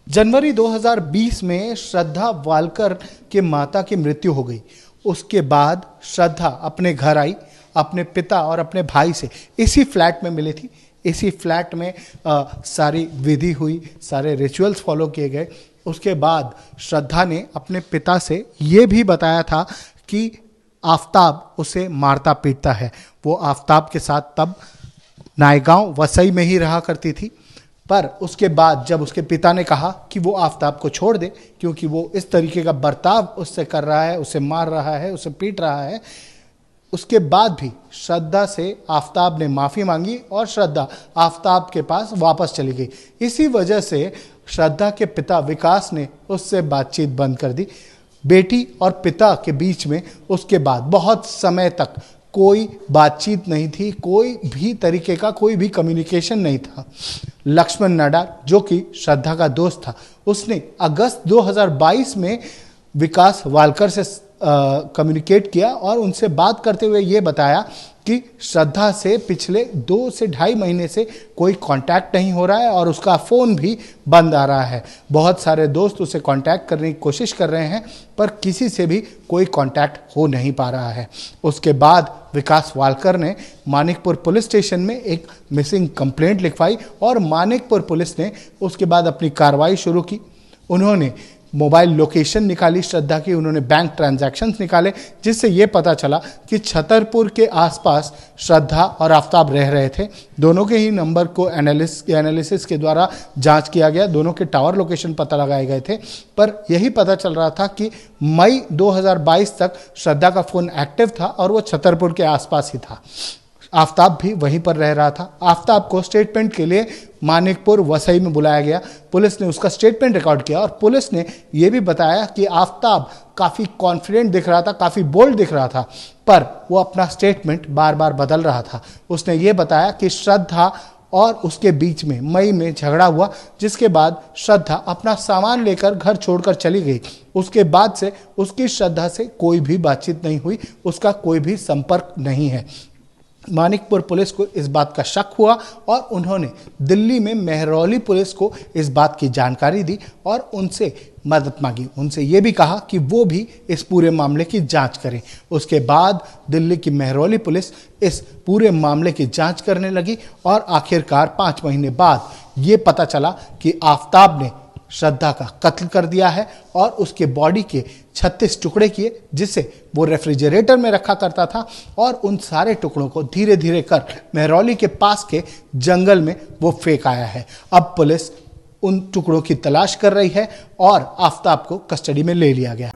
जनवरी 2020 में श्रद्धा वालकर के माता की मृत्यु हो गई। उसके बाद श्रद्धा अपने घर आई, अपने पिता और अपने भाई से इसी फ्लैट में मिली थी। इसी फ्लैट में सारी विधि हुई, सारे रिचुअल्स फॉलो किए गए। उसके बाद श्रद्धा ने अपने पिता से ये भी बताया था कि आफताब उसे मारता पीटता है। वो आफताब के साथ तब नायगांव वसई में ही रहा करती थी। पर उसके बाद जब उसके पिता ने कहा कि वो आफताब को छोड़ दे क्योंकि वो इस तरीके का बर्ताव उससे कर रहा है, उसे मार रहा है, उसे पीट रहा है, उसके बाद भी श्रद्धा से आफताब ने माफ़ी मांगी और श्रद्धा आफताब के पास वापस चली गई। इसी वजह से श्रद्धा के पिता विकास ने उससे बातचीत बंद कर दी। बेटी और पिता के बीच में उसके बाद बहुत समय तक कोई बातचीत नहीं थी, कोई भी तरीके का कोई भी कम्युनिकेशन नहीं था। लक्ष्मण नडार, जो कि श्रद्धा का दोस्त था, उसने अगस्त 2022 में विकास वालकर से कम्युनिकेट किया और उनसे बात करते हुए ये बताया कि श्रद्धा से पिछले 2 से ढाई महीने से कोई कांटेक्ट नहीं हो रहा है और उसका फ़ोन भी बंद आ रहा है। बहुत सारे दोस्त उसे कांटेक्ट करने की कोशिश कर रहे हैं पर किसी से भी कोई कांटेक्ट हो नहीं पा रहा है। उसके बाद विकास वालकर ने मानिकपुर पुलिस स्टेशन में एक मिसिंग कंप्लेंट लिखवाई और मानिकपुर पुलिस ने उसके बाद अपनी कार्रवाई शुरू की। उन्होंने मोबाइल लोकेशन निकाली श्रद्धा की, उन्होंने बैंक ट्रांजैक्शंस निकाले, जिससे ये पता चला कि छतरपुर के आसपास श्रद्धा और आफताब रह रहे थे। दोनों के ही नंबर को एनालिसिस के द्वारा जांच किया गया, दोनों के टावर लोकेशन पता लगाए गए थे। पर यही पता चल रहा था कि मई 2022 तक श्रद्धा का फ़ोन एक्टिव था और वो छतरपुर के आसपास ही था। आफताब भी वहीं पर रह रहा था। आफताब को स्टेटमेंट के लिए मानिकपुर वसई में बुलाया गया। पुलिस ने उसका स्टेटमेंट रिकॉर्ड किया और पुलिस ने यह भी बताया कि आफताब काफ़ी कॉन्फिडेंट दिख रहा था, काफ़ी बोल्ड दिख रहा था, पर वो अपना स्टेटमेंट बार बार बदल रहा था। उसने ये बताया कि श्रद्धा और उसके बीच में मई में झगड़ा हुआ, जिसके बाद श्रद्धा अपना सामान लेकर घर छोड़कर चली गई। उसके बाद से उसकी श्रद्धा से कोई भी बातचीत नहीं हुई, उसका कोई भी संपर्क नहीं है। मानिकपुर पुलिस को इस बात का शक हुआ और उन्होंने दिल्ली में मेहरौली पुलिस को इस बात की जानकारी दी और उनसे मदद मांगी। उनसे ये भी कहा कि वो भी इस पूरे मामले की जांच करें। उसके बाद दिल्ली की मेहरौली पुलिस इस पूरे मामले की जांच करने लगी और आखिरकार 5 महीने बाद ये पता चला कि आफताब ने श्रद्धा का कत्ल कर दिया है और उसके बॉडी के 36 टुकड़े किए, जिसे वो रेफ्रिजरेटर में रखा करता था और उन सारे टुकड़ों को धीरे धीरे कर मेहरौली के पास के जंगल में वो फेंक आया है। अब पुलिस उन टुकड़ों की तलाश कर रही है और आफताब को कस्टडी में ले लिया गया।